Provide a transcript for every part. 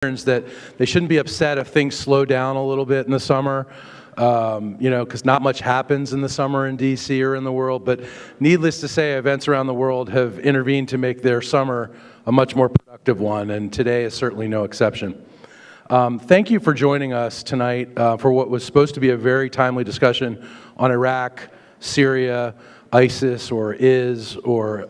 that they shouldn't be upset if things slow down a little bit in the summer, because not much happens in the summer in D.C. or in the world. But needless to say, events around the world have intervened to make their summer a much more productive one, and today is certainly no exception. Thank you for joining us tonight for what was supposed to be a very timely discussion on Iraq, Syria, ISIS, or ISIL,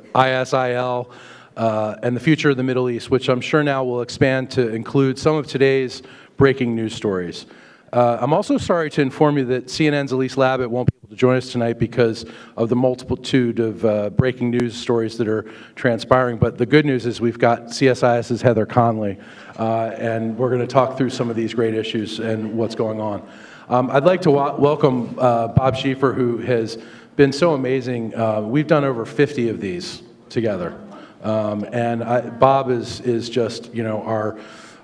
and the future of the Middle East, which I'm sure now will expand to include some of today's breaking news stories. I'm also sorry to inform you that CNN's Elise Labott won't be able to join us tonight because of the multitude of breaking news stories that are transpiring. But the good news is we've got CSIS's Heather Conley, and we're going to talk through some of these great issues and what's going on. I'd like to welcome Bob Schieffer, who has been so amazing. We've done over 50 of these together. Bob is just,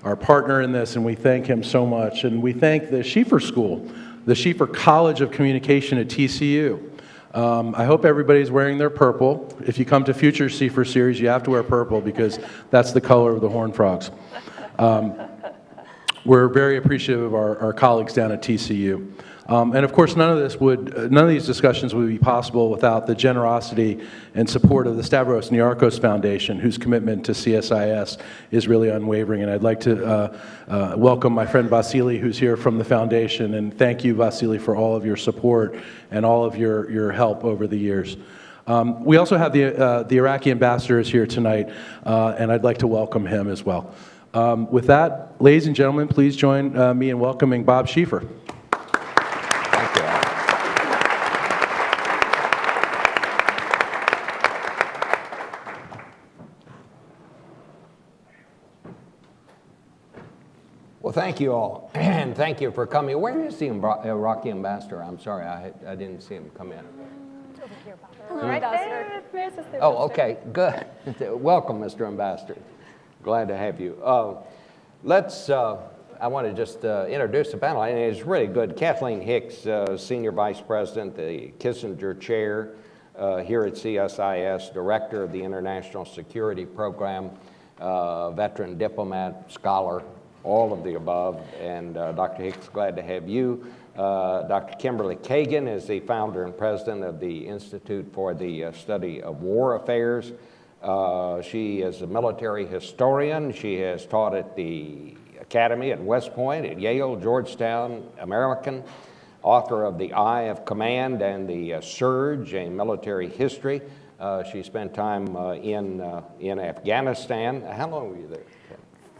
our partner in this, and we thank him so much. And we thank the Schieffer School, the Schieffer College of Communication at TCU. I hope everybody's wearing their purple. If you come to future Schieffer series, you have to wear purple because that's the color of the Horned Frogs. We're very appreciative of our colleagues down at TCU. And of course, none of these discussions would be possible without the generosity and support of the Stavros Niarchos Foundation, whose commitment to CSIS is really unwavering. And I'd like to welcome my friend Vasily, who's here from the foundation, and thank you, Vasily, for all of your support and all of your help over the years. We also have the Iraqi ambassador is here tonight, and I'd like to welcome him as well. With that, ladies and gentlemen, please join me in welcoming Bob Schieffer. Well, thank you all, and thank you for coming. Where is the Iraqi ambassador? I'm sorry, I didn't see him come in. Over here, Bob. Right there. Oh, okay, good. Welcome, Mr. Ambassador. Glad to have you. I want to just introduce the panel, and it's really good. Kathleen Hicks, Senior Vice President, the Kissinger Chair here at CSIS, Director of the International Security Program, veteran diplomat, scholar, all of the above, and Dr. Hicks, glad to have you. Dr. Kimberly Kagan is the founder and president of the Institute for the Study of War Affairs. She is a military historian. She has taught at the Academy at West Point, at Yale, Georgetown, American, author of The Eye of Command and The Surge, a military history. She spent time in Afghanistan. How long were you there?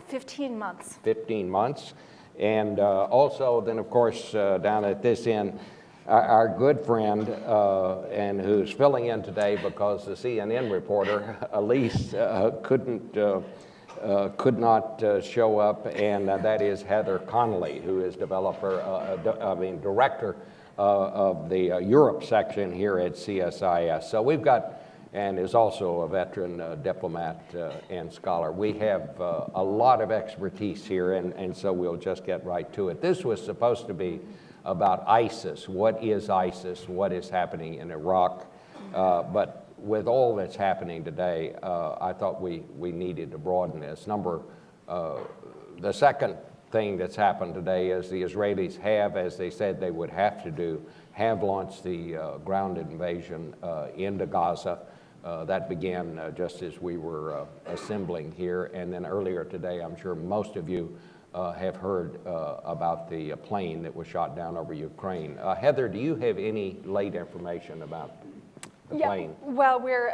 15 months. 15 months. And also then, of course, down at this end, our good friend, and who's filling in today because the CNN reporter, Elise, could not show up, and that is Heather Conley, who is director of the Europe section here at CSIS. So we've got, and is also a veteran diplomat and scholar. We have a lot of expertise here, and so we'll just get right to it. This was supposed to be about ISIS. What is ISIS? What is happening in Iraq? But with all that's happening today, I thought we needed to broaden this. The second thing that's happened today is the Israelis have, as they said they would have to do, have launched the ground invasion into Gaza. That began just as we were assembling here. And then earlier today, I'm sure most of you have heard about the plane that was shot down over Ukraine. Heather, do you have any late information about the plane? Well, we're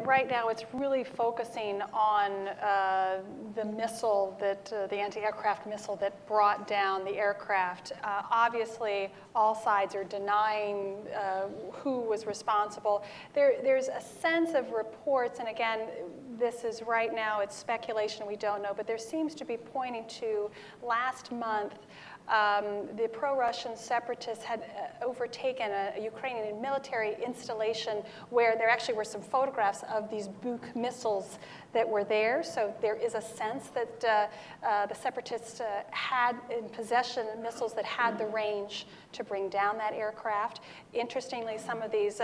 right now it's really focusing on the missile that the anti-aircraft missile that brought down the aircraft. Obviously, all sides are denying who was responsible. There's a sense of reports, and again, this is right now, it's speculation, we don't know, but there seems to be pointing to last month the pro-Russian separatists had overtaken a Ukrainian military installation where there actually were some photographs of these Buk missiles that were there. So there is a sense that the separatists had in possession missiles that had the range to bring down that aircraft. Interestingly, some of these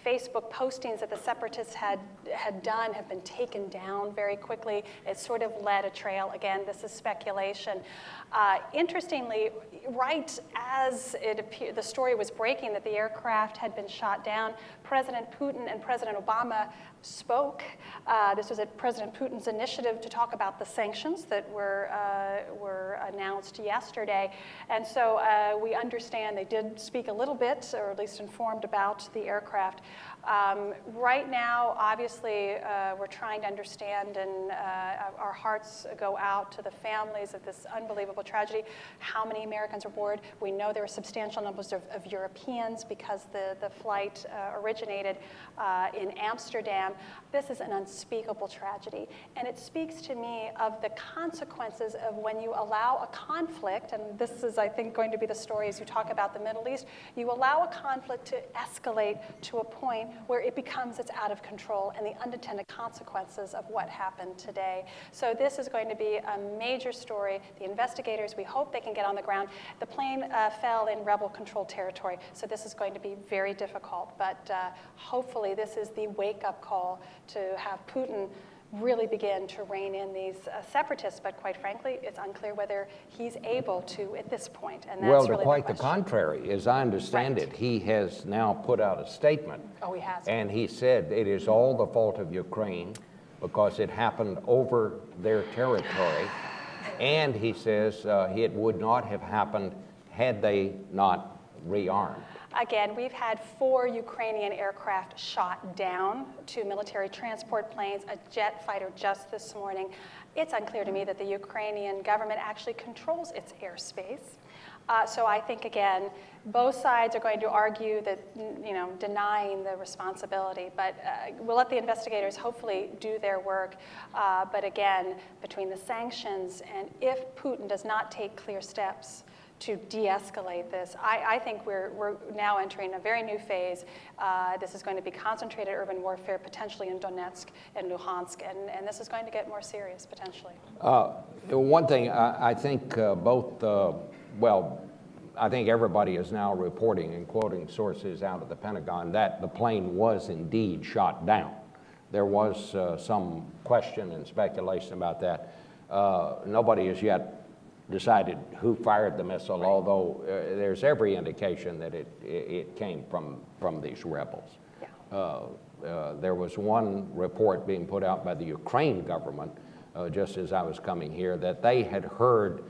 Facebook postings that the separatists had done have been taken down very quickly. It sort of led a trail. Again, this is speculation. Interestingly, right as the story was breaking that the aircraft had been shot down, President Putin and President Obama spoke. This was at President Putin's initiative to talk about the sanctions that were announced yesterday. And so we understand they did speak a little bit, or at least informed about the aircraft. Right now, obviously, we're trying to understand, and our hearts go out to the families of this unbelievable tragedy. How many Americans were aboard? We know there were substantial numbers of Europeans because the flight originated in Amsterdam. This is an unspeakable tragedy, and it speaks to me of the consequences of when you allow a conflict, and this is, I think, going to be the story as you talk about the Middle East, you allow a conflict to escalate to a point where it's out of control, and the unintended consequences of what happened today. So this is going to be a major story. The investigators, we hope they can get on the ground. The plane fell in rebel-controlled territory, so this is going to be very difficult, but hopefully this is the wake-up call to have Putin really begin to rein in these separatists, but quite frankly, it's unclear whether he's able to at this point, and that's Well, really quite the the question. contrary. As I understand Right. it, he has now put out a statement. Oh, he has. And he said it is all the fault of Ukraine because it happened over their territory. And he says it would not have happened had they not rearmed. Again, we've had 4 Ukrainian aircraft shot down, 2 military transport planes, a jet fighter just this morning. It's unclear to me that the Ukrainian government actually controls its airspace. So I think, again, both sides are going to argue that, denying the responsibility. But we'll let the investigators hopefully do their work. But again, between the sanctions and if Putin does not take clear steps to de-escalate this, I think we're now entering a very new phase. This is going to be concentrated urban warfare, potentially in Donetsk and Luhansk, and this is going to get more serious, potentially. One thing, I think I think everybody is now reporting and quoting sources out of the Pentagon that the plane was indeed shot down. There was some question and speculation about that. Nobody has yet decided who fired the missile, right, although there's every indication that it came from these rebels. Yeah. There was one report being put out by the Ukraine government, just as I was coming here, that they had heard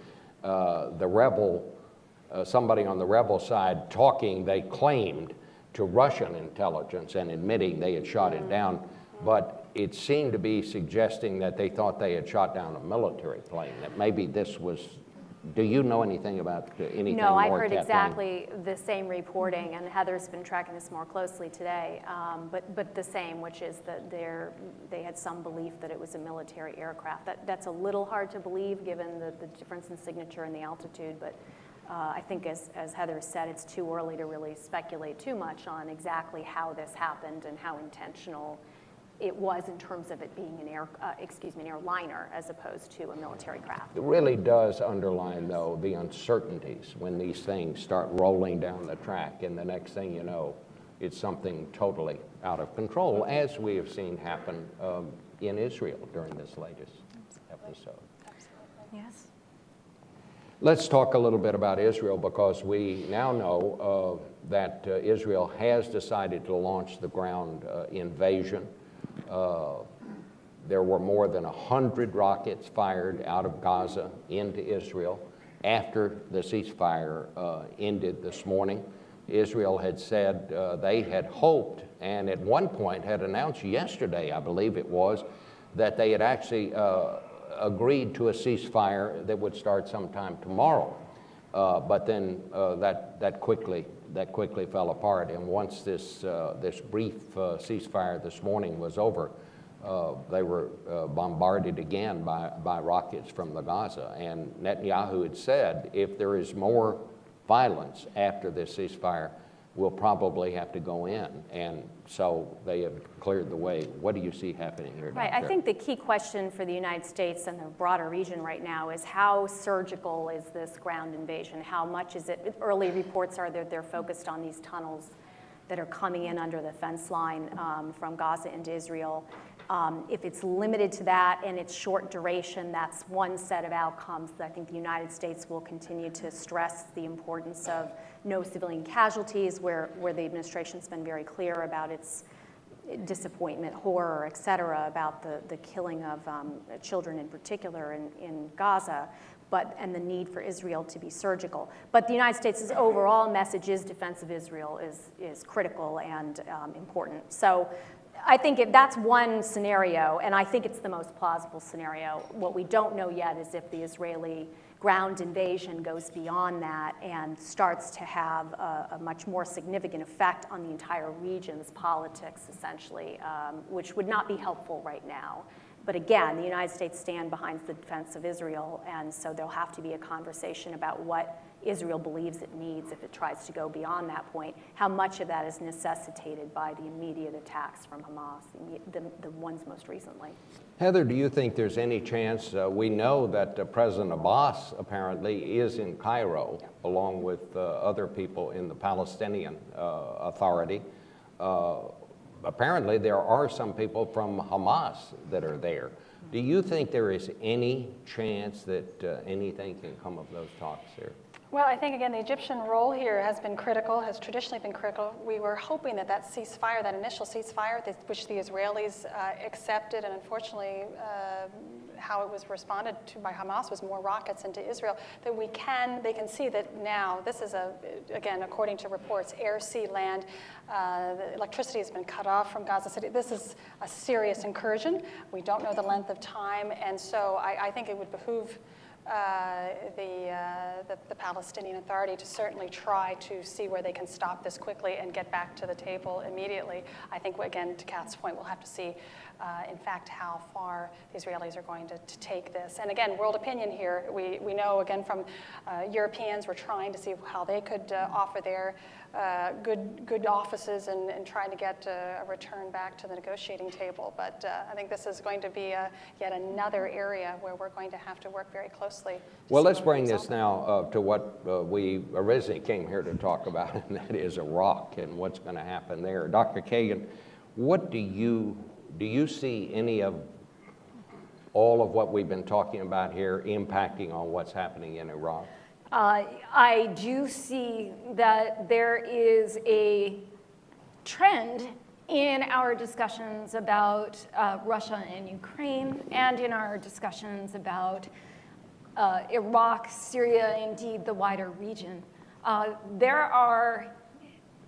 somebody on the rebel side talking, they claimed, to Russian intelligence and admitting they had shot it down, but it seemed to be suggesting that they thought they had shot down a military plane, that maybe this was. Do you know anything about anything more? No, I've heard Kathleen? exactly the same reporting, and Heather's been tracking this more closely today, but the same, which is that they had some belief that it was a military aircraft. That's a little hard to believe given the difference in signature and the altitude, but I think as Heather said, it's too early to really speculate too much on exactly how this happened and how intentional it was in terms of it being an airliner as opposed to a military craft. It really does underline, though, the uncertainties when these things start rolling down the track, and the next thing you know, it's something totally out of control, as we have seen happen in Israel during this latest episode. Absolutely. Yes. Let's talk a little bit about Israel, because we now know that Israel has decided to launch the ground invasion. There were more than 100 rockets fired out of Gaza into Israel after the ceasefire ended this morning. Israel had said they had hoped, and at one point had announced yesterday, I believe it was, that they had actually agreed to a ceasefire that would start sometime tomorrow. But then that quickly fell apart. And once this brief ceasefire this morning was over, they were bombarded again by rockets from the Gaza. And Netanyahu had said, if there is more violence after this ceasefire, we'll probably have to go in. And so they have cleared the way. What do you see happening here? Right. Doctor? I think the key question for the United States and the broader region right now is how surgical is this ground invasion? How much is it? Early reports are that they're focused on these tunnels that are coming in under the fence line from Gaza into Israel. If it's limited to that and it's short duration, that's one set of outcomes that I think the United States will continue to stress the importance of no civilian casualties, where the administration's been very clear about its disappointment, horror, et cetera, about the killing of children in particular in Gaza, and the need for Israel to be surgical. But the United States' overall message is defense of Israel is critical and important. So I think that's one scenario, and I think it's the most plausible scenario. What we don't know yet is if the Israeli ground invasion goes beyond that and starts to have a much more significant effect on the entire region's politics, essentially, which would not be helpful right now. But again, the United States stand behind the defense of Israel, and so there'll have to be a conversation about what Israel believes it needs if it tries to go beyond that point. How much of that is necessitated by the immediate attacks from Hamas, the ones most recently? Heather, do you think there's any chance, we know that President Abbas apparently is in Cairo, along with other people in the Palestinian Authority. Apparently there are some people from Hamas that are there. Do you think there is any chance that anything can come of those talks there? Well, I think, again, the Egyptian role here has been critical, has traditionally been critical. We were hoping that ceasefire, that initial ceasefire, which the Israelis accepted, and unfortunately how it was responded to by Hamas was more rockets into Israel, that they can see that now this is again, according to reports, air, sea, land, the electricity has been cut off from Gaza City. This is a serious incursion. We don't know the length of time, and so I think it would behoove the Palestinian Authority to certainly try to see where they can stop this quickly and get back to the table immediately. I think, again, to Kath's point, we'll have to see, in fact, how far the Israelis are going to take this. And again, world opinion here. We know, again, from Europeans, we're trying to see how they could offer their good offices and trying to get a return back to the negotiating table. But I think this is going to be yet another area where we're going to have to work very closely. Well, let's bring this now to what we originally came here to talk about, and that is Iraq and what's going to happen there. Dr. Kagan, what do you see any of all of what we've been talking about here impacting on what's happening in Iraq? I do see that there is a trend in our discussions about Russia and Ukraine, and in our discussions about Iraq, Syria, indeed the wider region. There are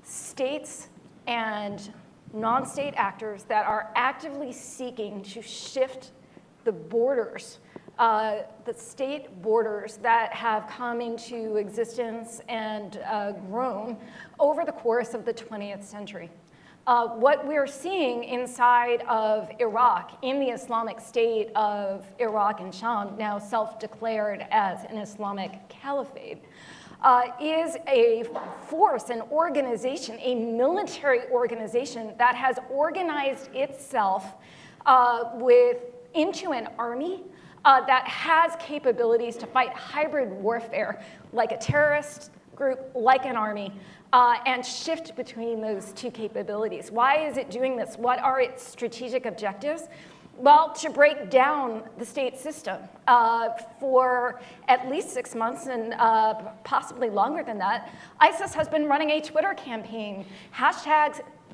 states and non-state actors that are actively seeking to shift the borders, the state borders that have come into existence and grown over the course of the 20th century. What we're seeing inside of Iraq, in the Islamic State of Iraq and Sham, now self-declared as an Islamic caliphate, is a force, an organization, a military organization that has organized itself into an army that has capabilities to fight hybrid warfare, like a terrorist group, like an army, and shift between those two capabilities. Why is it doing this? What are its strategic objectives? Well, to break down the state system. For at least 6 months and possibly longer than that, ISIS has been running a Twitter campaign,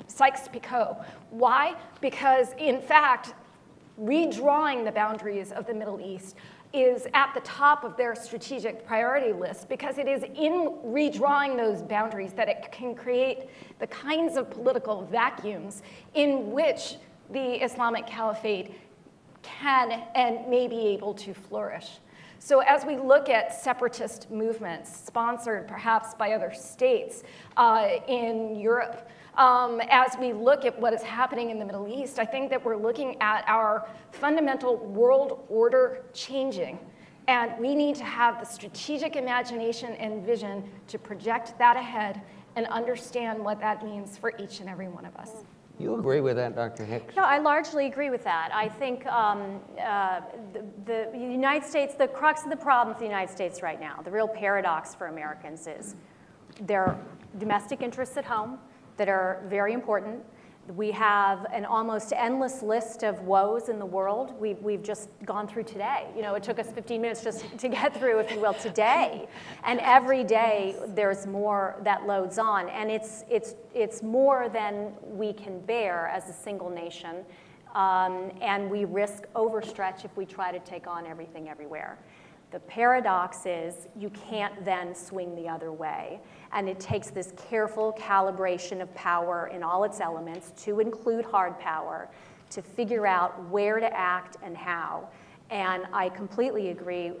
#Sykes-Picot. Why? Because, in fact, redrawing the boundaries of the Middle East is at the top of their strategic priority list, because it is in redrawing those boundaries that it can create the kinds of political vacuums in which the Islamic Caliphate can and may be able to flourish. So as we look at separatist movements sponsored perhaps by other states in Europe, as we look at what is happening in the Middle East, I think that we're looking at our fundamental world order changing. And we need to have the strategic imagination and vision to project that ahead and understand what that means for each and every one of us. You agree with that, Dr. Hicks? No, I largely agree with that. I think the United States, the crux of the problem for the United States right now, the real paradox for Americans is their domestic interests at home that are very important. We have an almost endless list of woes in the world. We've just gone through today. You know, it took us 15 minutes just to get through, if you will, today. And every day there's more that loads on. And it's more than we can bear as a single nation. And we risk overstretch if we try to take on everything everywhere. The paradox is you can't then swing the other way. And it takes this careful calibration of power in all its elements, to include hard power, to figure out where to act and how. And I completely agree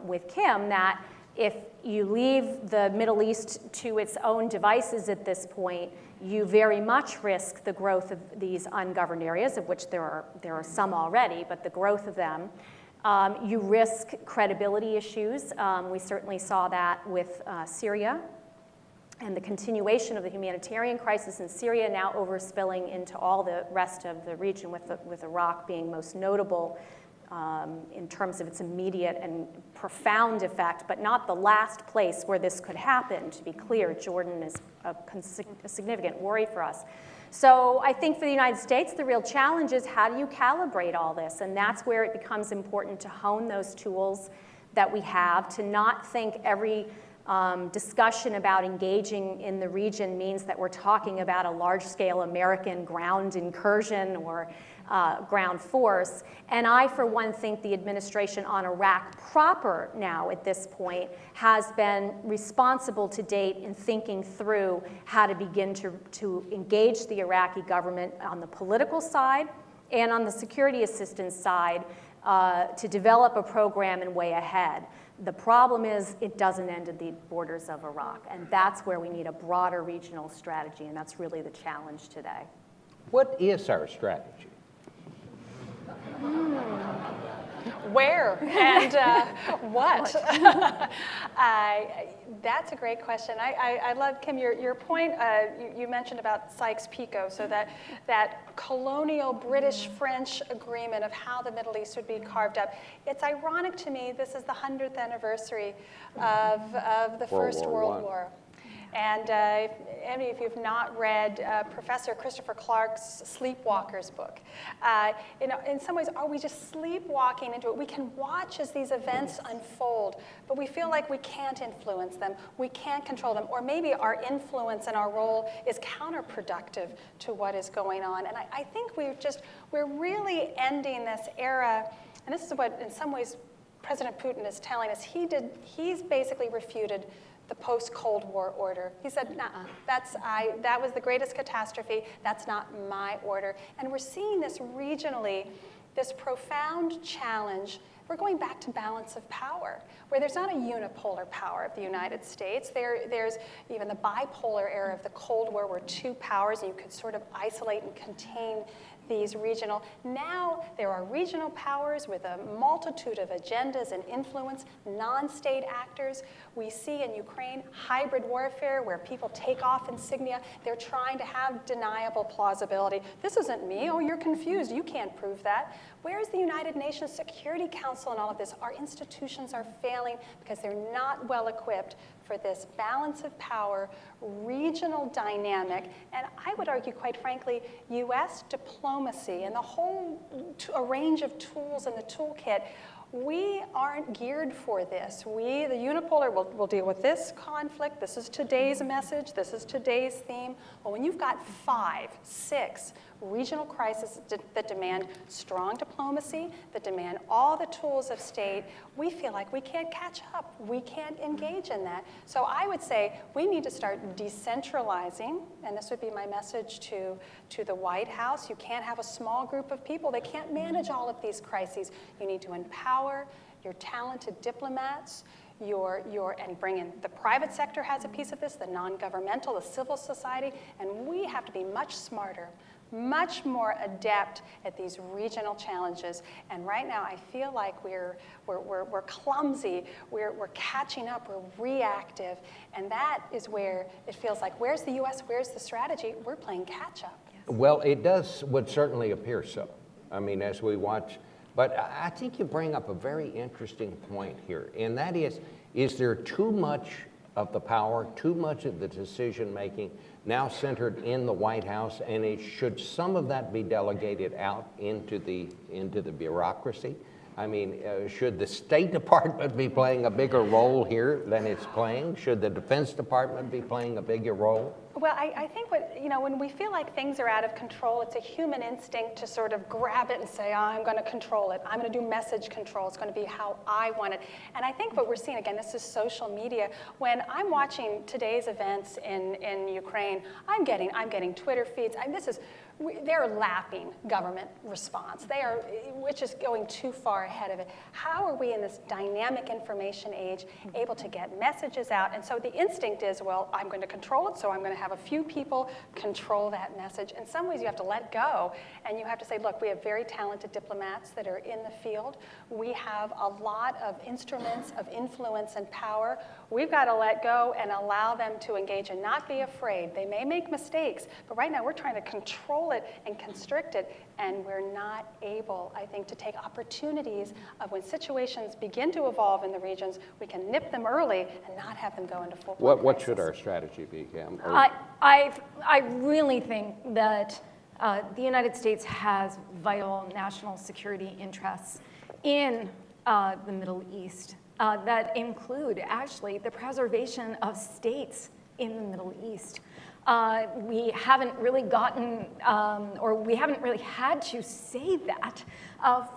with Kim that if you leave the Middle East to its own devices at this point, you very much risk the growth of these ungoverned areas, of which there are some already, but the growth of them. You risk credibility issues. We certainly saw that with Syria and the continuation of the humanitarian crisis in Syria, now overspilling into all the rest of the region, with Iraq being most notable in terms of its immediate and profound effect, but not the last place where this could happen. To be clear, Jordan is a significant worry for us. So I think for the United States, the real challenge is how do you calibrate all this? And that's where it becomes important to hone those tools that we have, to not think every discussion about engaging in the region means that we're talking about a large-scale American ground incursion or ground force. And I, for one, think the administration on Iraq proper now at this point has been responsible to date in thinking through how to begin to engage the Iraqi government on the political side and on the security assistance side to develop a program and way ahead. The problem is it doesn't end at the borders of Iraq, and that's where we need a broader regional strategy, and that's really the challenge today. What is our strategy? Where and what? That's a great question. I love, Kim, your point. You mentioned about Sykes-Picot, so that colonial British-French agreement of how the Middle East would be carved up. It's ironic to me, this is the 100th anniversary of the First World War. And if you've not read Professor Christopher Clark's Sleepwalkers book, in some ways, are we just sleepwalking into it? We can watch as these events unfold, but we feel like we can't influence them, we can't control them, or maybe our influence and our role is counterproductive to what is going on. And I think we're really ending this era, and this is what, in some ways, President Putin is telling us. He's basically refuted the post-Cold War order. He said, nah, that was the greatest catastrophe. That's not my order. And we're seeing this regionally, this profound challenge. We're going back to balance of power, where there's not a unipolar power of the United States. There's even the bipolar era of the Cold War, where two powers, and you could sort of isolate and contain these regional. Now there are regional powers with a multitude of agendas and influence, non-state actors. We see in Ukraine hybrid warfare where people take off insignia. They're trying to have deniable plausibility. This isn't me. Oh, you're confused. You can't prove that. Where is the United Nations Security Council in all of this? Our institutions are failing because they're not well equipped for this balance of power, regional dynamic, and I would argue, quite frankly, U.S. diplomacy and the whole a range of tools in the toolkit. We aren't geared for this. We, the unipolar, will deal with this conflict. This is today's message. This is today's theme. Well, when you've got 5, 6 regional crises that demand strong diplomacy, that demand all the tools of state, we feel like we can't catch up. We can't engage in that. So I would say we need to start decentralizing, and this would be my message to the White House. You can't have a small group of people. They can't manage all of these crises. You need to empower your talented diplomats, and bring in the private sector has a piece of this, the non-governmental, the civil society, and we have to be much smarter, much more adept at these regional challenges. And right now, I feel like we're clumsy, we're catching up, we're reactive, and that is where it feels like, where's the U.S., where's the strategy? We're playing catch up. Yes. Well, would certainly appear so. I mean, as we watch, but I think you bring up a very interesting point here, and that is there too much of the power, too much of the decision-making now centered in the White House, and should some of that be delegated out into the bureaucracy? I mean, should the State Department be playing a bigger role here than it's playing? Should the Defense Department be playing a bigger role? Well, I think when we feel like things are out of control, it's a human instinct to sort of grab it and say, oh, I'm going to control it. I'm going to do message control. It's going to be how I want it. And I think what we're seeing, again, this is social media. When I'm watching today's events in Ukraine, I'm getting Twitter feeds. They're lapping government response. Which is going too far ahead of it. How are we in this dynamic information age able to get messages out? And so the instinct is, well, I'm going to control it, so I'm going to have a few people control that message. In some ways, you have to let go, and you have to say, look, we have very talented diplomats that are in the field. We have a lot of instruments of influence and power. We've got to let go and allow them to engage and not be afraid. They may make mistakes, but right now we're trying to control it and constrict it, and we're not able, I think, to take opportunities of when situations begin to evolve in the regions, we can nip them early and not have them go into full-blown crisis. What should our strategy be, Cam? I really think that the United States has vital national security interests in the Middle East that include, actually, the preservation of states in the Middle East. We haven't really gotten, or we haven't really had to say that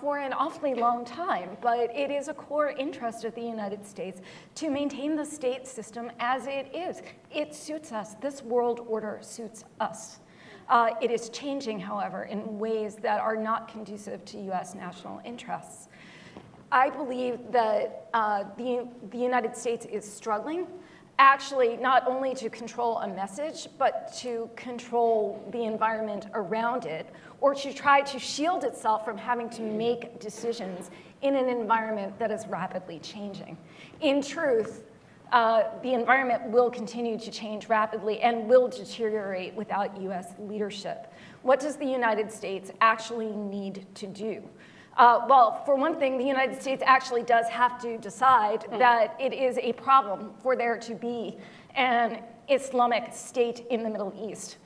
for an awfully long time, but it is a core interest of the United States to maintain the state system as it is. It suits us. This world order suits us. It is changing, however, in ways that are not conducive to U.S. national interests. I believe that the United States is struggling actually not only to control a message, but to control the environment around it, or to try to shield itself from having to make decisions in an environment that is rapidly changing. In truth, the environment will continue to change rapidly and will deteriorate without U.S. leadership. What does the United States actually need to do? Well, for one thing, the United States actually does have to decide that it is a problem for there to be an Islamic state in the Middle East.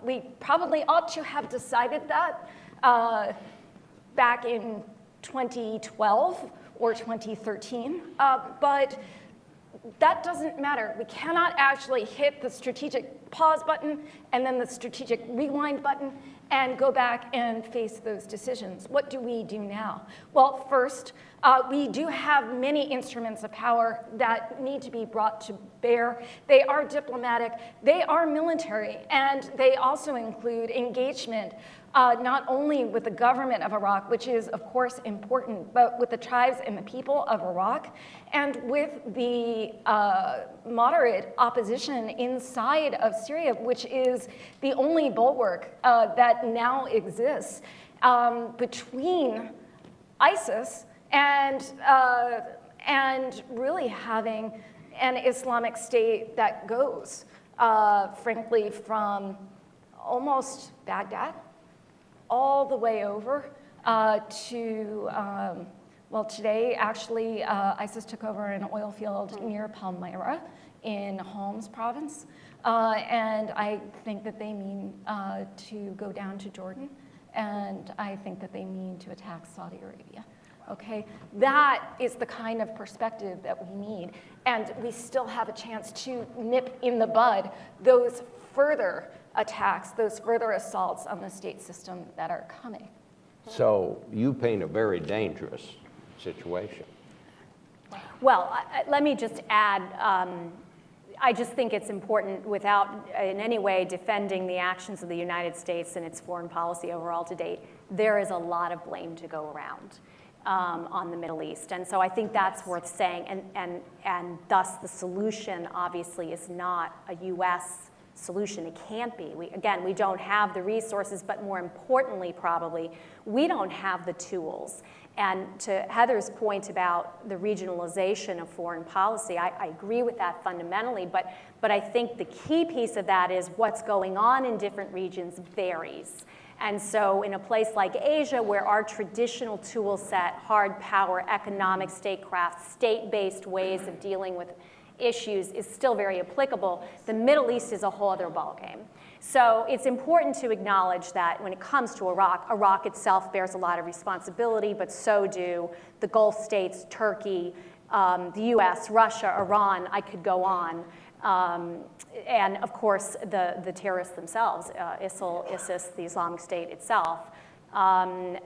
We probably ought to have decided that back in 2012 or 2013, but that doesn't matter. We cannot actually hit the strategic pause button and then the strategic rewind button and go back and face those decisions. What do we do now? Well, first, we do have many instruments of power that need to be brought to bear. They are diplomatic, they are military, and they also include engagement not only with the government of Iraq, which is of course important, but with the tribes and the people of Iraq, and with the moderate opposition inside of Syria, which is the only bulwark that now exists between ISIS and really having an Islamic State that goes, frankly, from almost Baghdad all the way over to, well, today, actually, ISIS took over an oil field near Palmyra in Homs province, and I think that they mean to go down to Jordan, and I think that they mean to attack Saudi Arabia. Okay, that is the kind of perspective that we need, and we still have a chance to nip in the bud those further attacks, those further assaults on the state system that are coming. So you paint a very dangerous situation. Well, let me just add, I just think it's important, without in any way defending the actions of the United States and its foreign policy overall to date, there is a lot of blame to go around on the Middle East. And so I think that's worth saying, and thus the solution obviously is not a U.S. solution. It can't be. We don't have the resources, but more importantly, probably, we don't have the tools. And to Heather's point about the regionalization of foreign policy, I agree with that fundamentally, but I think the key piece of that is what's going on in different regions varies. And so in a place like Asia, where our traditional tool set, hard power, economic statecraft, state-based ways of dealing with issues is still very applicable. The Middle East is a whole other ballgame. So it's important to acknowledge that when it comes to Iraq, Iraq itself bears a lot of responsibility, but so do the Gulf states, Turkey, the US, Russia, Iran, I could go on. And of course, the terrorists themselves, ISIL, ISIS, the Islamic State itself, and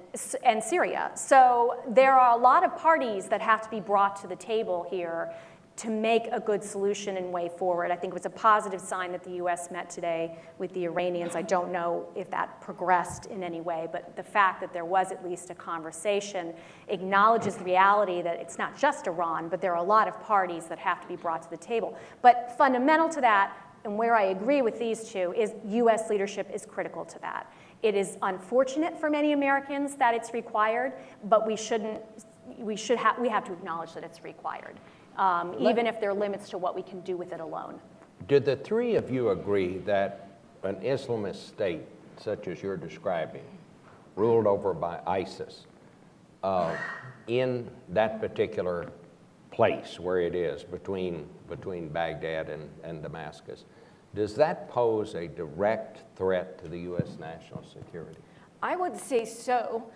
Syria. So there are a lot of parties that have to be brought to the table here to make a good solution and way forward. I think it was a positive sign that the US met today with the Iranians. I don't know if that progressed in any way, but the fact that there was at least a conversation acknowledges the reality that it's not just Iran, but there are a lot of parties that have to be brought to the table. But fundamental to that, and where I agree with these two, is US leadership is critical to that. It is unfortunate for many Americans that it's required, but we have to acknowledge that it's required. Even if there are limits to what we can do with it alone. Did the three of you agree that an Islamist state, such as you're describing, ruled over by ISIS, in that particular place where it is between Baghdad and Damascus, does that pose a direct threat to the U.S. national security? I would say so.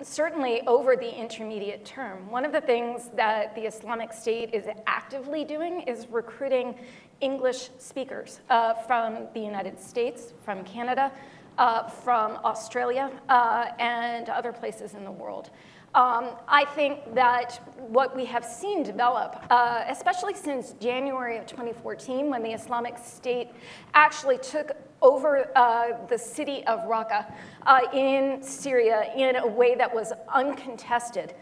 Certainly over the intermediate term. One of the things that the Islamic State is actively doing is recruiting English speakers from the United States, from Canada, from Australia, and other places in the world. I think that what we have seen develop, especially since January of 2014, when the Islamic State actually took over the city of Raqqa in Syria in a way that was uncontested,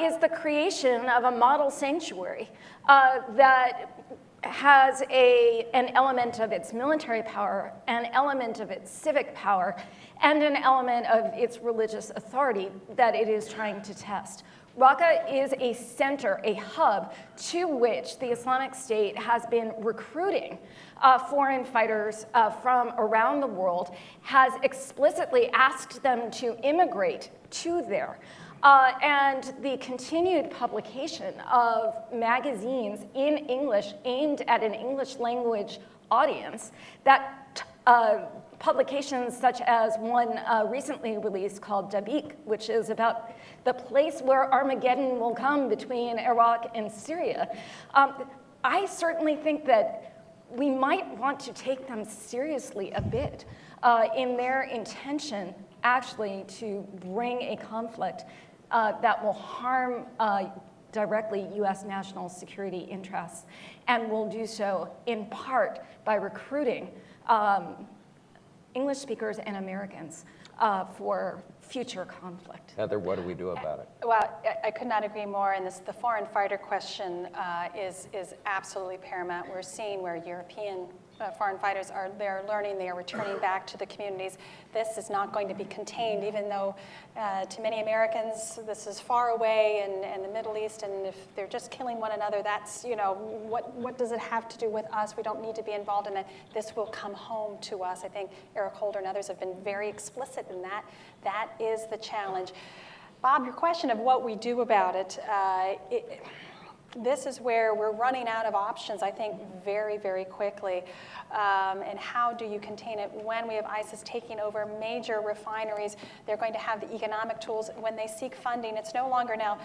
is the creation of a model sanctuary that has an element of its military power, an element of its civic power, and an element of its religious authority that it is trying to test. Raqqa is a center, a hub, to which the Islamic State has been recruiting foreign fighters from around the world, has explicitly asked them to immigrate to there. And the continued publication of magazines in English aimed at an English language audience, that publications such as one recently released called Dabiq, which is about the place where Armageddon will come between Iraq and Syria. I certainly think that we might want to take them seriously a bit in their intention actually to bring a conflict that will harm directly US national security interests, and will do so in part by recruiting English speakers and Americans for future conflict. Heather, what do we do about it? Well, I could not agree more, and the foreign fighter question is absolutely paramount. We're seeing where European foreign fighters they're learning, they are returning back to the communities. This is not going to be contained, even though to many Americans this is far away in the Middle East, and if they're just killing one another, that's, what does it have to do with us? We don't need to be involved in it. This will come home to us. I think Eric Holder and others have been very explicit in that. That is the challenge. Bob, your question of what we do about it, this is where we're running out of options, I think, very, very quickly. And how do you contain it when we have ISIS taking over major refineries? They're going to have the economic tools. When they seek funding, it's no longer now,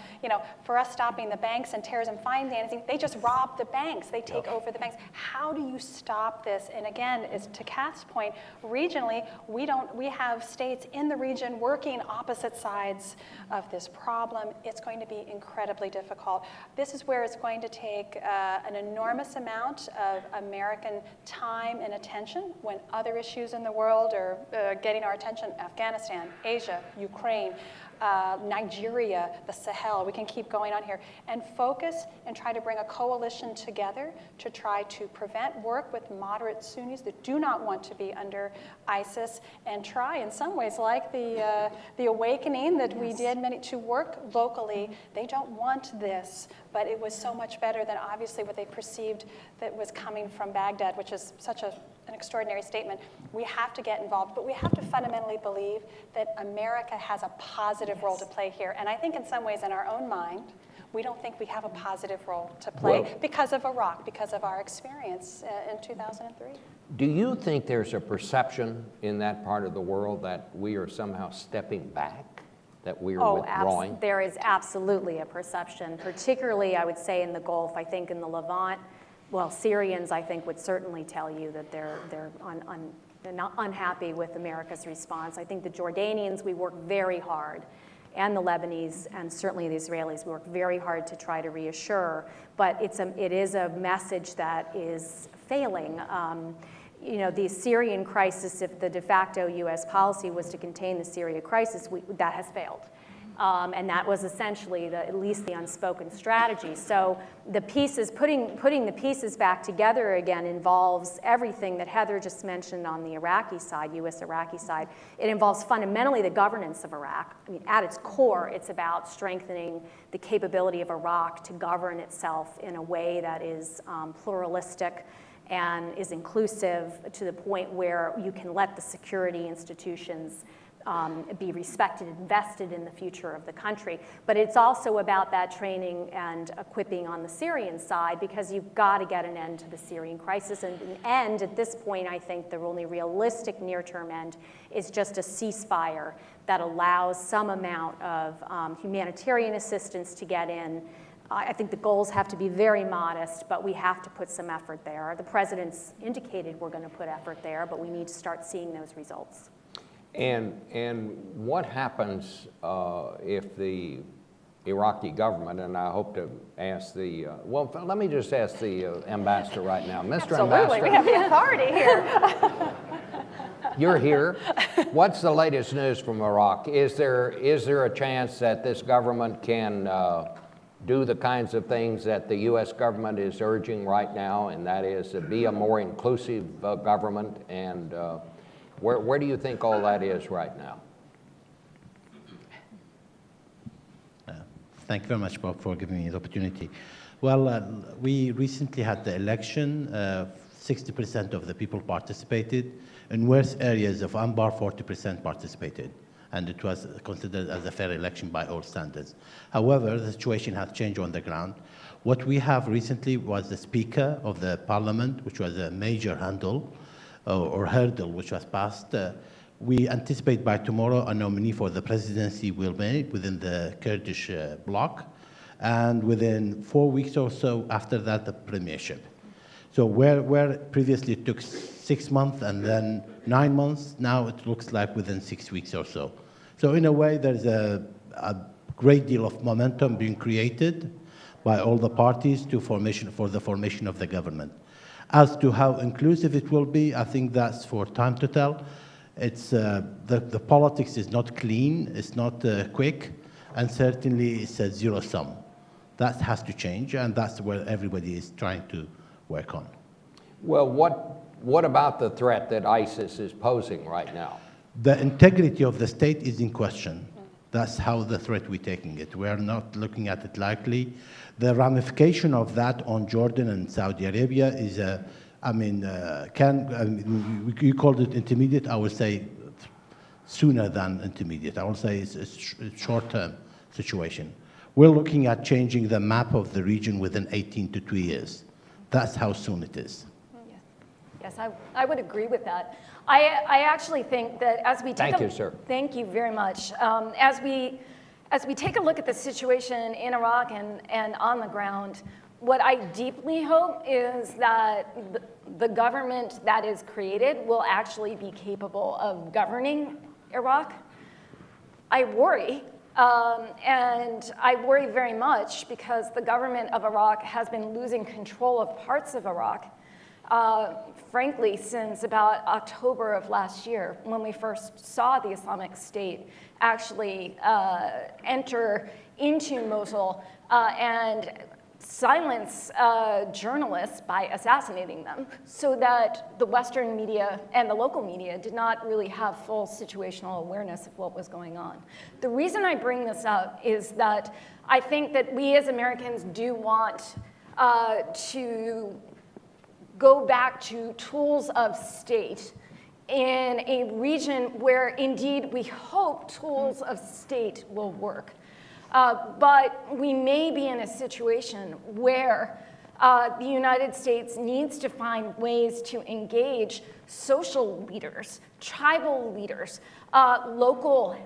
for us stopping the banks and terrorism financing, they just rob the banks. They take over the banks. How do you stop this? And again, is to Kath's point, regionally, we have states in the region working opposite sides of this problem. It's going to be incredibly difficult. This is where it's going to take an enormous amount of American time and attention when other issues in the world are getting our attention. Afghanistan, Asia, Ukraine, Nigeria, the Sahel, we can keep going on here, and focus and try to bring a coalition together to try to work with moderate Sunnis that do not want to be under ISIS, and try in some ways, like the awakening that we did, to work locally. They don't want this, but it was so much better than obviously what they perceived that was coming from Baghdad, which is such an extraordinary statement. We have to get involved, but we have to fundamentally believe that America has a positive role to play here. And I think in some ways in our own mind, we don't think we have a positive role to play Well- because of Iraq, because of our experience in 2003. Do you think there's a perception in that part of the world that we are somehow stepping back, that we are withdrawing? There is absolutely a perception, particularly, I would say, in the Gulf. I think in the Levant, well, Syrians, I think, would certainly tell you that they're not unhappy with America's response. I think the Jordanians, we work very hard, and the Lebanese, and certainly the Israelis, we work very hard to try to reassure, but it is a message that is failing. You know, the Syrian crisis, if the de facto U.S. policy was to contain the Syria crisis, that has failed. And that was essentially at least the unspoken strategy. So the pieces, putting the pieces back together again involves everything that Heather just mentioned on the Iraqi side, U.S.-Iraqi side. It involves fundamentally the governance of Iraq. I mean, at its core, it's about strengthening the capability of Iraq to govern itself in a way that is pluralistic and is inclusive to the point where you can let the security institutions be respected, invested in the future of the country. But it's also about that training and equipping on the Syrian side, because you've got to get an end to the Syrian crisis. And an end, at this point, I think the only realistic near-term end is just a ceasefire that allows some amount of humanitarian assistance to get in. I think the goals have to be very modest, but we have to put some effort there. The president's indicated we're going to put effort there, but we need to start seeing those results. And what happens if the Iraqi government, and I hope to ask well, let me just ask the ambassador right now. Mr. Absolutely, we have the authority here. You're here. What's the latest news from Iraq? Is there a chance that this government can do the kinds of things that the U.S. government is urging right now, and that is to be a more inclusive government? And where do you think all that is right now? Thank you very much, Bob, for giving me the opportunity. Well, we recently had the election. 60% of the people participated. In worse areas of Anbar, 40% participated. And it was considered as a fair election by all standards. However, the situation has changed on the ground. What we have recently was the Speaker of the Parliament, which was a major hurdle which was passed. We anticipate by tomorrow a nominee for the presidency will be made within the Kurdish bloc, and within 4 weeks or so after that, the premiership. So where previously it took 6 months and then 9 months, now it looks like within 6 weeks or so. So in a way, there's a great deal of momentum being created by all the parties for the formation of the government. As to how inclusive it will be, I think that's for time to tell. It's the politics is not clean, it's not quick, and certainly it's a zero sum. That has to change, and that's where everybody is trying to work on. Well, what about the threat that ISIS is posing right now? The integrity of the state is in question. That's how the threat we're taking it. We are not looking at it lightly. The ramification of that on Jordan and Saudi Arabia is, you called it intermediate. I would say sooner than intermediate. I would say it's a short-term situation. We're looking at changing the map of the region within 18 to 2 years. That's how soon it is. Yes, I would agree with that. I actually think that as we take Thank you, sir. Thank you very much. As we take a look at the situation in Iraq and on the ground, what I deeply hope is that the government that is created will actually be capable of governing Iraq. I worry, and I worry very much because the government of Iraq has been losing control of parts of Iraq, frankly, since about October of last year, when we first saw the Islamic State actually enter into Mosul and silence journalists by assassinating them, so that the Western media and the local media did not really have full situational awareness of what was going on. The reason I bring this up is that I think that we as Americans do want to go back to tools of state in a region where indeed we hope tools of state will work. But we may be in a situation where the United States needs to find ways to engage social leaders, tribal leaders, local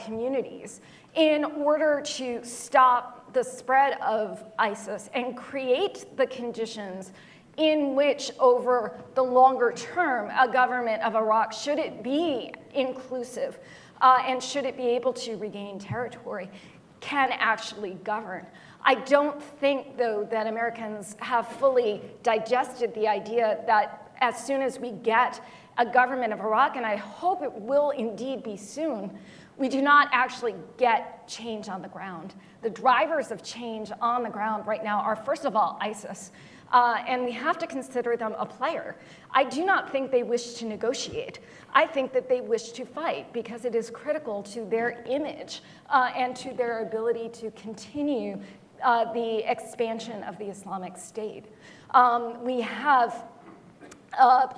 communities in order to stop the spread of ISIS and create the conditions in which, over the longer term, a government of Iraq, should it be inclusive and should it be able to regain territory, can actually govern. I don't think, though, that Americans have fully digested the idea that as soon as we get a government of Iraq, and I hope it will indeed be soon, we do not actually get change on the ground. The drivers of change on the ground right now are, first of all, ISIS. And we have to consider them a player. I do not think they wish to negotiate. I think that they wish to fight because it is critical to their image and to their ability to continue the expansion of the Islamic State. We have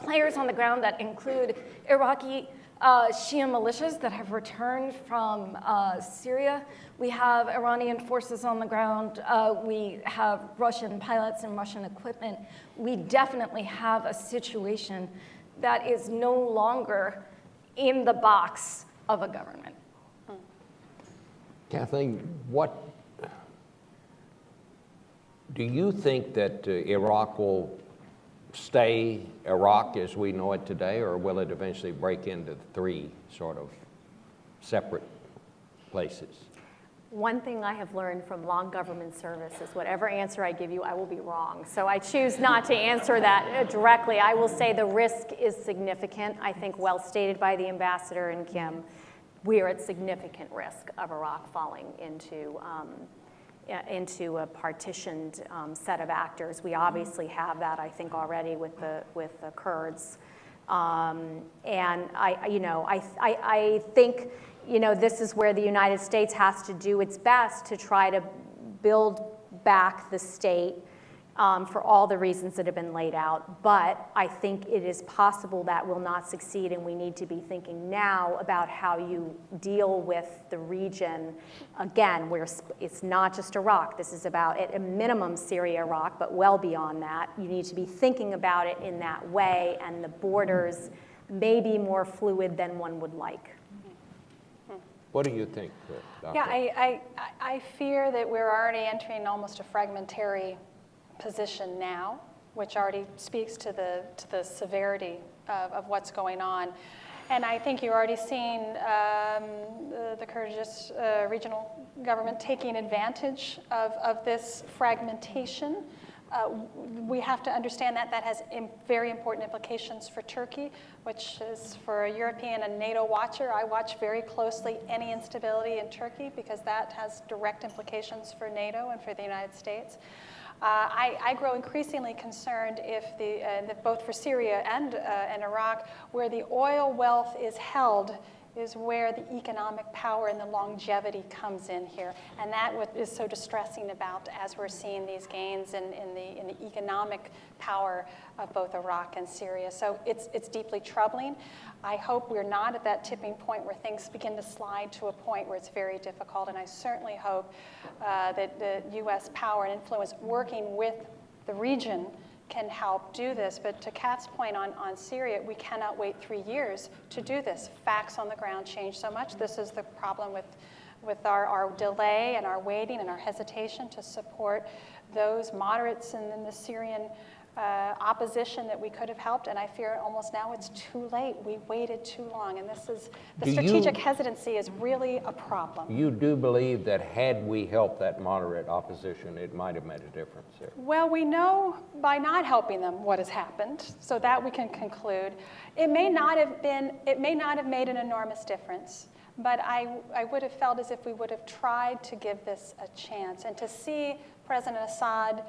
players on the ground that include Iraqi Shia militias that have returned from Syria. We have Iranian forces on the ground. We have Russian pilots and Russian equipment. We definitely have a situation that is no longer in the box of a government. Kathleen, what do you think that Iraq will stay Iraq as we know it today, or will it eventually break into three sort of separate places? One thing I have learned from long government service is whatever answer I give you, I will be wrong. So I choose not to answer that directly. I will say the risk is significant. I think well stated by the ambassador and Kim, we are at significant risk of Iraq falling into a partitioned set of actors. We obviously have that, I think, already with the Kurds. And I think, this is where the United States has to do its best to try to build back the state for all the reasons that have been laid out. But I think it is possible that will not succeed, and we need to be thinking now about how you deal with the region. Again, where it's not just Iraq. This is about, at a minimum, Syria, Iraq, but well beyond that. You need to be thinking about it in that way, and the borders may be more fluid than one would like. What do you think, Dr.? Yeah, I fear that we're already entering almost a fragmentary position now, which already speaks to the severity of what's going on. And I think you're already seeing the Kurdish regional government taking advantage of this fragmentation. We have to understand that that has very important implications for Turkey, which is, for a European and NATO watcher, I watch very closely any instability in Turkey because that has direct implications for NATO and for the United States. I grow increasingly concerned if both for Syria and Iraq, where the oil wealth is held, is where the economic power and the longevity comes in here. And that is so distressing about as we're seeing these gains in the economic power of both Iraq and Syria. So it's deeply troubling. I hope we're not at that tipping point where things begin to slide to a point where it's very difficult. And I certainly hope that the U.S. power and influence working with the region can help do this. But to Kat's point on Syria, we cannot wait 3 years to do this. Facts on the ground change so much. This is the problem with our delay and our waiting and our hesitation to support those moderates in the Syrian opposition that we could have helped. And I fear almost now it's too late. We waited too long. And this is, the strategic hesitancy is really a problem. You do believe that had we helped that moderate opposition, it might have made a difference there? Well, we know by not helping them what has happened, so that we can conclude. It may not have made an enormous difference, but I would have felt as if we would have tried to give this a chance. And to see President Assad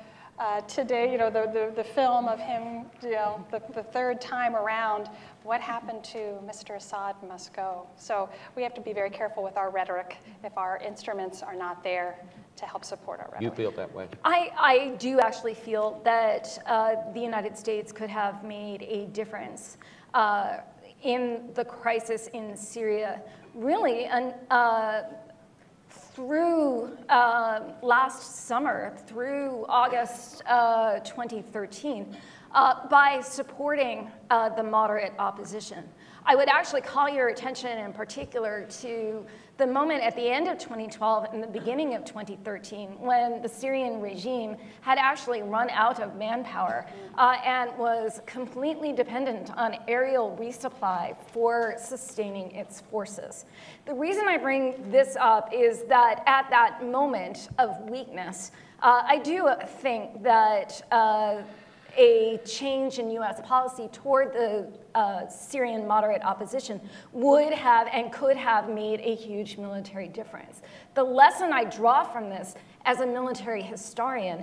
today, the film of him, the third time around, what happened to Mr. Assad must go. So we have to be very careful with our rhetoric if our instruments are not there to help support our rhetoric. You feel that way? I do actually feel that the United States could have made a difference in the crisis in Syria, really through last summer, through August 2013, by supporting the moderate opposition. I would actually call your attention in particular to the moment at the end of 2012 and the beginning of 2013 when the Syrian regime had actually run out of manpower and was completely dependent on aerial resupply for sustaining its forces. The reason I bring this up is that at that moment of weakness, I do think that a change in U.S. policy toward the Syrian moderate opposition would have and could have made a huge military difference. The lesson I draw from this as a military historian,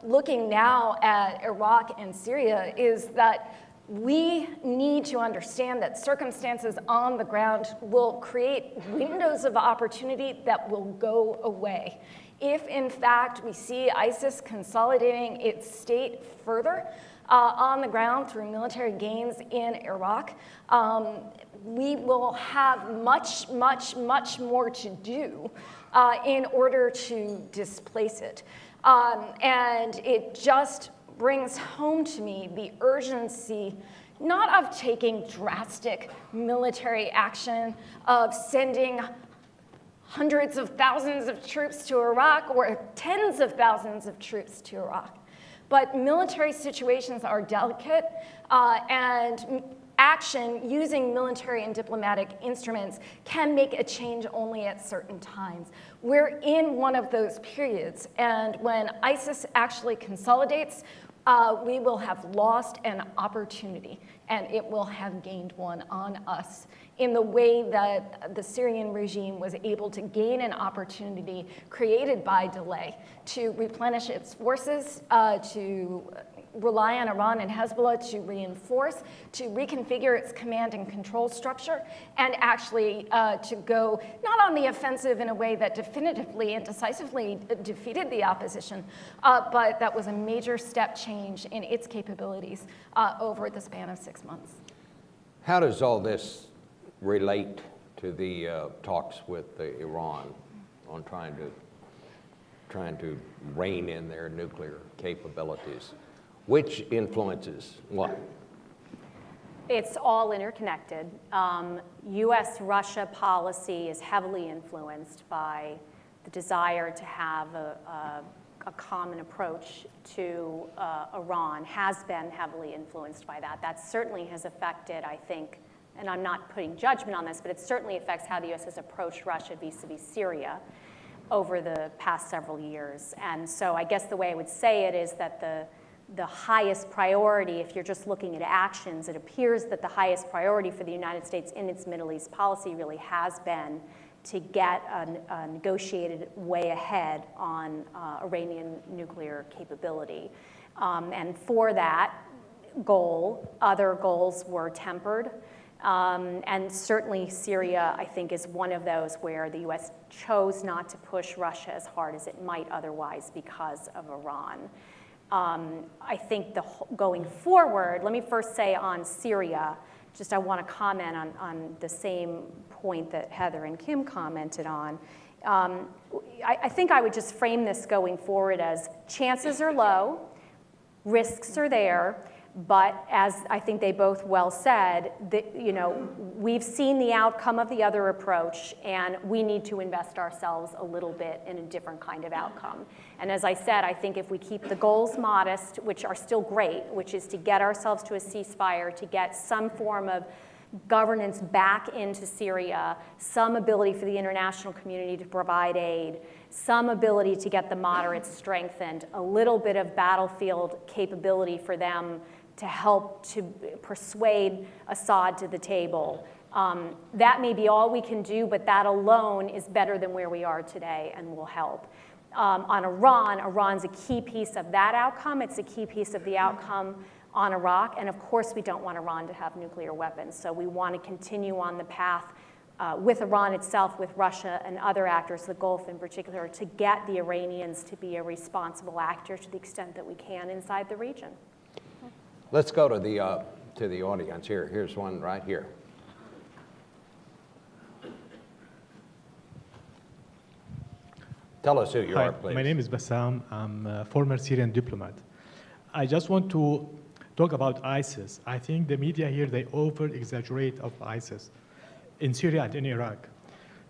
looking now at Iraq and Syria, is that we need to understand that circumstances on the ground will create windows of opportunity that will go away. If, in fact, we see ISIS consolidating its state further on the ground through military gains in Iraq, we will have much, much, much more to do in order to displace it. And it just brings home to me the urgency not of taking drastic military action, of sending hundreds of thousands of troops to Iraq or tens of thousands of troops to Iraq. But military situations are delicate, and action using military and diplomatic instruments can make a change only at certain times. We're in one of those periods, and when ISIS actually consolidates, we will have lost an opportunity, and it will have gained one on us in the way that the Syrian regime was able to gain an opportunity created by delay to replenish its forces, to rely on Iran and Hezbollah to reinforce, to reconfigure its command and control structure, and actually to go not on the offensive in a way that definitively and decisively defeated the opposition, but that was a major step change in its capabilities over the span of 6 months. How does all this relate to the talks with Iran on trying to rein in their nuclear capabilities? Which influences what? It's all interconnected. U.S.-Russia policy is heavily influenced by the desire to have a common approach to Iran, has been heavily influenced by that. That certainly has affected, I think, and I'm not putting judgment on this, but it certainly affects how the U.S. has approached Russia vis-a-vis Syria over the past several years. And so I guess the way I would say it is that the highest priority, if you're just looking at actions, it appears that the highest priority for the United States in its Middle East policy really has been to get a negotiated way ahead on Iranian nuclear capability. And for that goal, other goals were tempered. And certainly Syria, I think, is one of those where the U.S. chose not to push Russia as hard as it might otherwise because of Iran. I think going forward, let me first say on Syria, just I want to comment on the same point that Heather and Kim commented on. I think I would just frame this going forward as chances are low, risks are there, but as I think they both well said, we've seen the outcome of the other approach, and we need to invest ourselves a little bit in a different kind of outcome. And as I said, I think if we keep the goals modest, which are still great, which is to get ourselves to a ceasefire, to get some form of governance back into Syria, some ability for the international community to provide aid, some ability to get the moderates strengthened, a little bit of battlefield capability for them to help to persuade Assad to the table. That may be all we can do, but that alone is better than where we are today and will help. On Iran, Iran's a key piece of that outcome. It's a key piece of the outcome on Iraq. And of course, we don't want Iran to have nuclear weapons. So we want to continue on the path with Iran itself, with Russia and other actors, the Gulf in particular, to get the Iranians to be a responsible actor to the extent that we can inside the region. Let's go to the audience here. Here's one right here. Tell us who you Hi, are, please. my name is Bassam. I'm a former Syrian diplomat. I just want to talk about ISIS. I think the media here, they over-exaggerate of ISIS in Syria and in Iraq.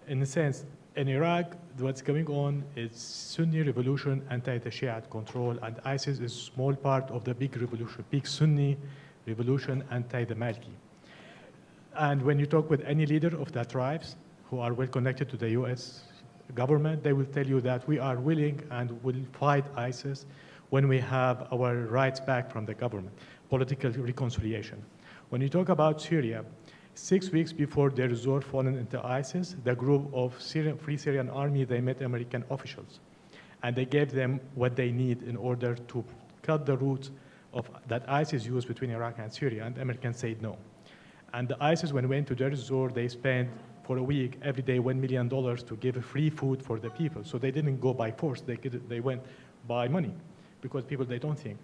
In a sense, in Iraq, what's going on is Sunni revolution, anti-the Shiite control, and ISIS is a small part of the big revolution, big Sunni revolution, anti-the Maliki. And when you talk with any leader of the tribes who are well connected to the US government, they will tell you that we are willing and will fight ISIS when we have our rights back from the government, political reconciliation. When you talk about Syria, 6 weeks before their resort fallen into ISIS, the group of Free Syrian Army, they met American officials. And they gave them what they need in order to cut the routes of that ISIS used between Iraq and Syria, and the Americans said no. And the ISIS, when went to their resort, they spent for a week, every day, $1 million to give free food for the people. So they didn't go by force, they went by money, because people, they don't think.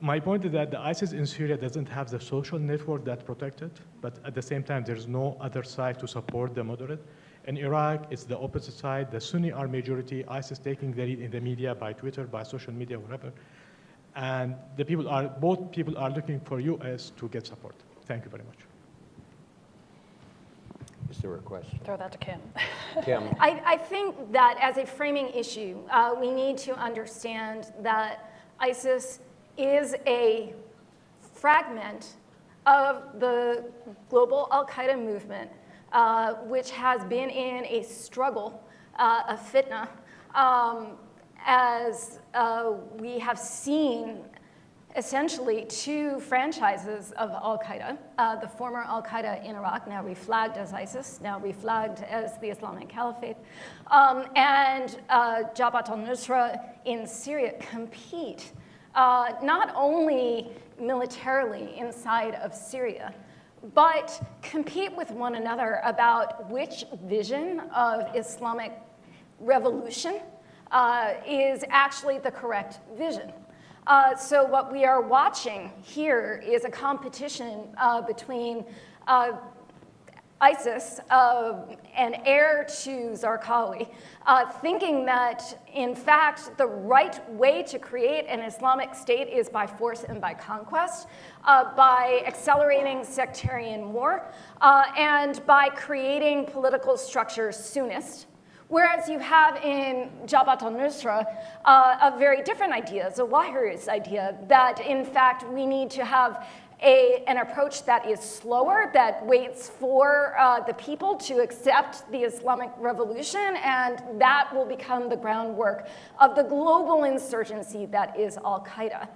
My point is that the ISIS in Syria doesn't have the social network that protected, but at the same time, there's no other side to support the moderate. In Iraq, it's the opposite side. The Sunni are majority, ISIS taking the lead in the media, by Twitter, by social media, whatever. And both people are looking for US to get support. Thank you very much. Is there a question? Throw that to Kim. Kim? I think that as a framing issue, we need to understand that ISIS is a fragment of the global al-Qaeda movement, which has been in a struggle, a fitna, as we have seen essentially two franchises of al-Qaeda, the former al-Qaeda in Iraq, now reflagged as ISIS, now reflagged as the Islamic Caliphate, and Jabhat al-Nusra in Syria compete not only militarily inside of Syria, but compete with one another about which vision of Islamic revolution is actually the correct vision. So what we are watching here is a competition between ISIS, an heir to Zarqawi, thinking that, in fact, the right way to create an Islamic state is by force and by conquest, by accelerating sectarian war, and by creating political structures soonest. Whereas you have in Jabhat al-Nusra a very different idea, Zawahiri's idea, that in fact we need to have an approach that is slower, that waits for the people to accept the Islamic revolution, and that will become the groundwork of the global insurgency that is al-Qaeda.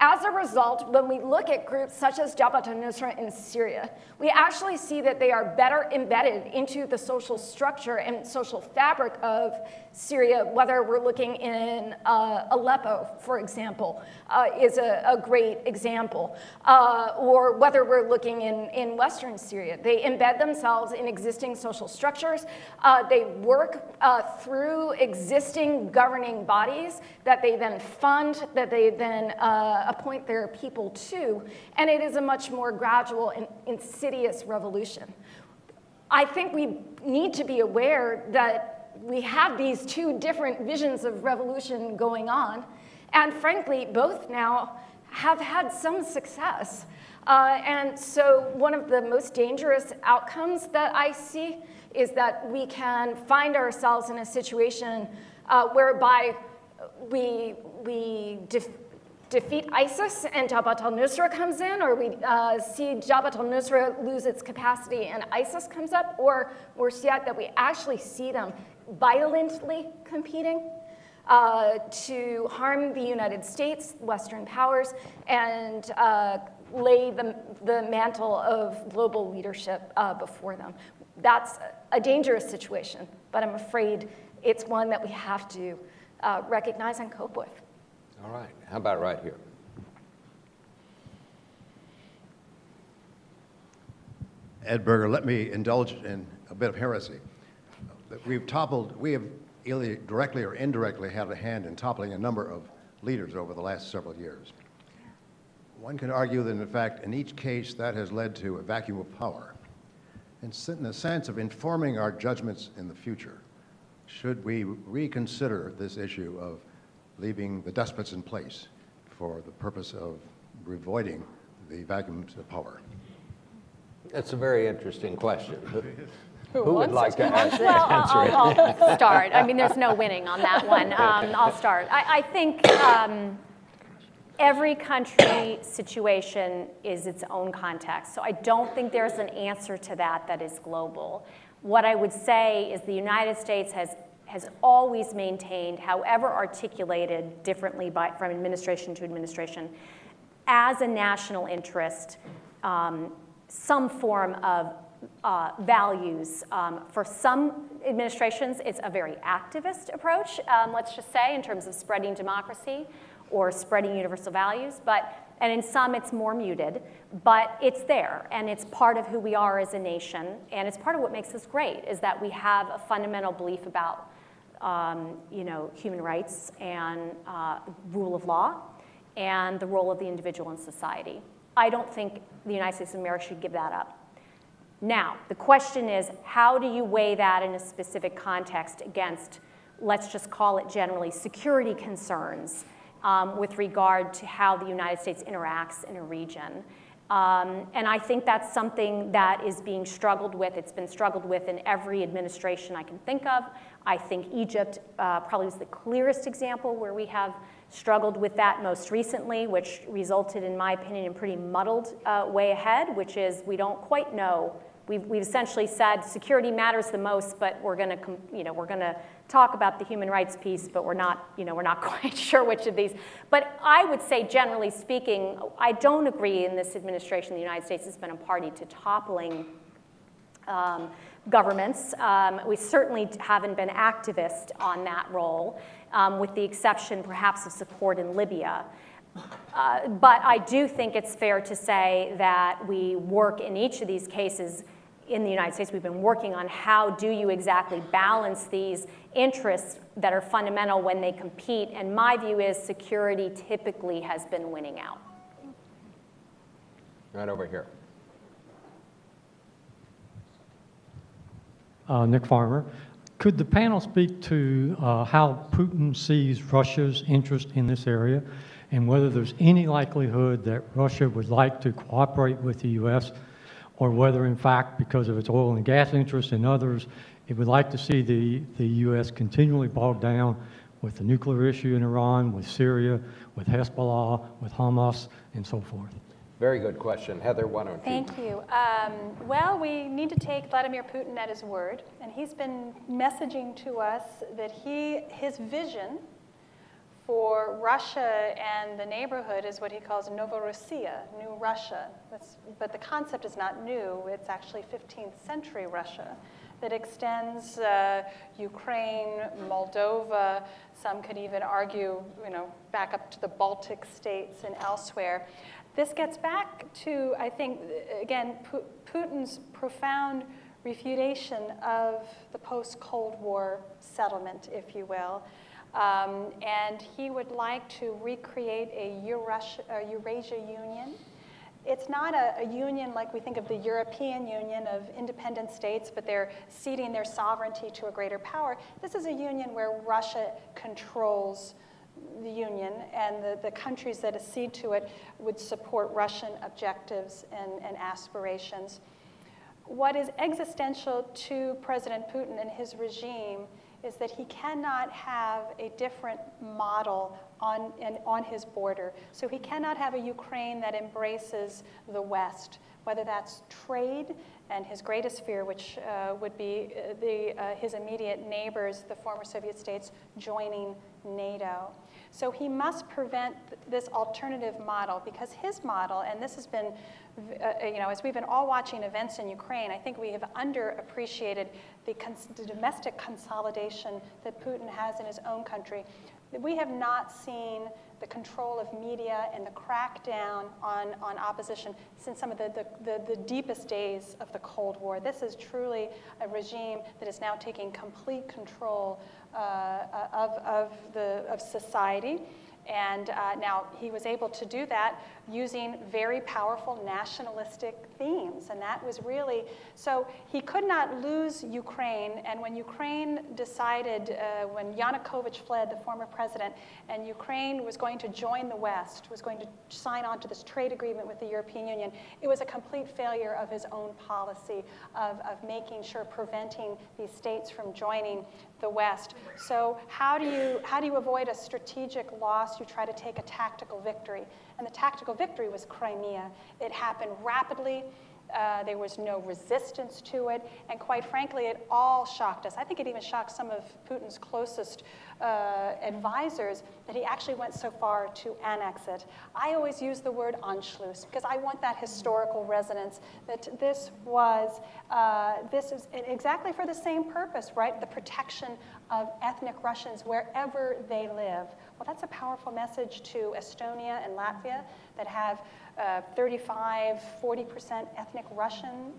As a result, when we look at groups such as Jabhat al-Nusra in Syria, we actually see that they are better embedded into the social structure and social fabric of Syria, whether we're looking in Aleppo, for example, is a great example, or whether we're looking in Western Syria. They embed themselves in existing social structures. They work through existing governing bodies that they then fund, that they then appoint their people to, and it is a much more gradual and insidious revolution. I think we need to be aware that we have these two different visions of revolution going on, and frankly, both now have had some success. And so one of the most dangerous outcomes that I see is that we can find ourselves in a situation whereby we defeat ISIS and Jabhat al-Nusra comes in, or we see Jabhat al-Nusra lose its capacity and ISIS comes up, or worse yet, that we actually see them violently competing to harm the United States, Western powers, and lay the mantle of global leadership before them. That's a dangerous situation, but I'm afraid it's one that we have to recognize and cope with. All right. How about right here? Ed Berger, let me indulge in a bit of heresy. We have either directly or indirectly had a hand in toppling a number of leaders over the last several years. One can argue that, in fact, in each case, that has led to a vacuum of power. In the sense of informing our judgments in the future, should we reconsider this issue of leaving the despots in place for the purpose of avoiding the vacuums of power? That's a very interesting question. Who would wants like to answer Well, it? I'll start. I mean, there's no winning on that one. I'll start. I think every country situation is its own context. So I don't think there's an answer to that is global. What I would say is the United States has always maintained, however articulated differently from administration to administration, as a national interest, some form of values. For some administrations, it's a very activist approach, let's just say, in terms of spreading democracy or spreading universal values. And in some, it's more muted, but it's there, and it's part of who we are as a nation, and it's part of what makes us great, is that we have a fundamental belief about human rights and rule of law and the role of the individual in society. I don't think the United States of America should give that up. Now, the question is, how do you weigh that in a specific context against, let's just call it generally, security concerns with regard to how the United States interacts in a region? And I think that's something that is being struggled with. It's been struggled with in every administration I can think of. I think Egypt probably was the clearest example where we have struggled with that most recently, which resulted, in my opinion, in a pretty muddled way ahead, which is we don't quite know. We've essentially said security matters the most, but we're going to talk about the human rights piece, but we're not quite sure which of these. But I would say, generally speaking, I don't agree in this administration the United States has been a party to toppling governments. We certainly haven't been activist on that role, with the exception perhaps of support in Libya. But I do think it's fair to say that we work in each of these cases in the United States. We've been working on how do you exactly balance these interests that are fundamental when they compete. And my view is security typically has been winning out. Right over here. Nick Farmer. Could the panel speak to how Putin sees Russia's interest in this area and whether there's any likelihood that Russia would like to cooperate with the U.S., or whether, in fact, because of its oil and gas interests and others, it would like to see the U.S. continually bogged down with the nuclear issue in Iran, with Syria, with Hezbollah, with Hamas, and so forth? Very good question. Heather, why don't you? Thank you. Well, we need to take Vladimir Putin at his word, and he's been messaging to us that his vision for Russia and the neighborhood is what he calls Novorossiya, New Russia. But the concept is not new. It's actually 15th century Russia that extends Ukraine, Moldova. Some could even argue, back up to the Baltic states and elsewhere. This gets back to, I think, again, Putin's profound refutation of the post-Cold War settlement, if you will. And he would like to recreate a Eurasia Union. It's not a union like we think of the European Union of independent states, but they're ceding their sovereignty to a greater power. This is a union where Russia controls the union, and the countries that accede to it would support Russian objectives and aspirations. What is existential to President Putin and his regime is that he cannot have a different model on his border. So he cannot have a Ukraine that embraces the West, whether that's trade and his greatest fear, which would be his immediate neighbors, the former Soviet states, joining NATO. So he must prevent this alternative model, because his model, and this has been, as we've been all watching events in Ukraine, I think we have underappreciated the domestic consolidation that Putin has in his own country. We have not seen the control of media and the crackdown on opposition since some of the deepest days of the Cold War. This is truly a regime that is now taking complete control of society. And now he was able to do that using very powerful nationalistic themes. And that was really, so he could not lose Ukraine. And when Ukraine decided, when Yanukovych fled, the former president, and Ukraine was going to join the West, was going to sign on to this trade agreement with the European Union, it was a complete failure of his own policy of making sure, preventing these states from joining the West. So how do you avoid a strategic loss? You try to take a tactical victory. And the tactical victory was Crimea. It happened rapidly. There was no resistance to it. And quite frankly, it all shocked us. I think it even shocked some of Putin's closest advisors that he actually went so far to annex it. I always use the word Anschluss because I want that historical resonance, that this is exactly for the same purpose, right? The protection of ethnic Russians wherever they live. Well, that's a powerful message to Estonia and Latvia that have 35, 40% ethnic Russian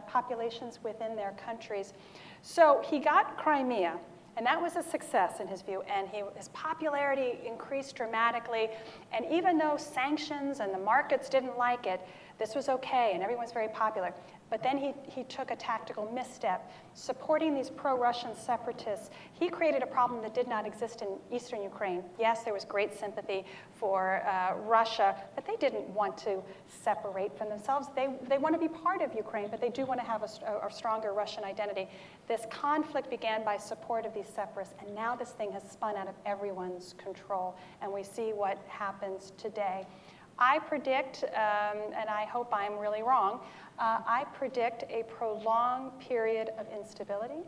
populations within their countries. So he got Crimea, and that was a success in his view, and his popularity increased dramatically, and even though sanctions and the markets didn't like it, this was okay, and everyone's very popular. But then he took a tactical misstep. Supporting these pro-Russian separatists, he created a problem that did not exist in eastern Ukraine. Yes, there was great sympathy for Russia, but they didn't want to separate from themselves. They want to be part of Ukraine, but they do want to have a stronger Russian identity. This conflict began by support of these separatists, and now this thing has spun out of everyone's control, and we see what happens today. I predict, and I hope I'm really wrong, I predict a prolonged period of instability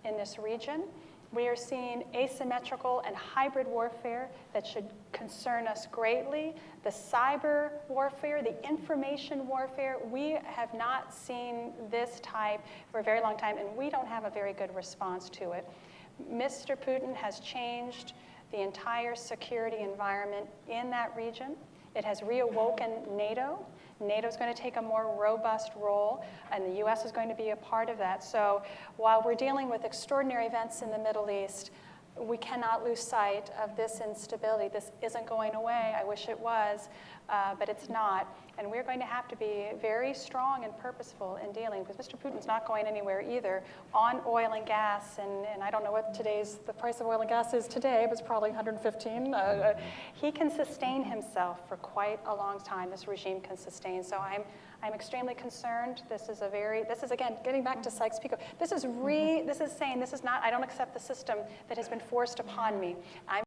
in this region. We are seeing asymmetrical and hybrid warfare that should concern us greatly. The cyber warfare, the information warfare, we have not seen this type for a very long time, and we don't have a very good response to it. Mr. Putin has changed the entire security environment in that region. It has reawoken NATO. NATO is going to take a more robust role, and the U.S. is going to be a part of that. So while we're dealing with extraordinary events in the Middle East, we cannot lose sight of this instability. This isn't going away. I wish it was, but it's not. And we're going to have to be very strong and purposeful in dealing, because Mr. Putin's not going anywhere either on oil and gas. And I don't know what the price of oil and gas is today, but it's probably 115. He can sustain himself for quite a long time. This regime can sustain. So I'm extremely concerned. This is again, getting back to Sykes-Picot. This is saying this is not, I don't accept the system that has been forced upon me.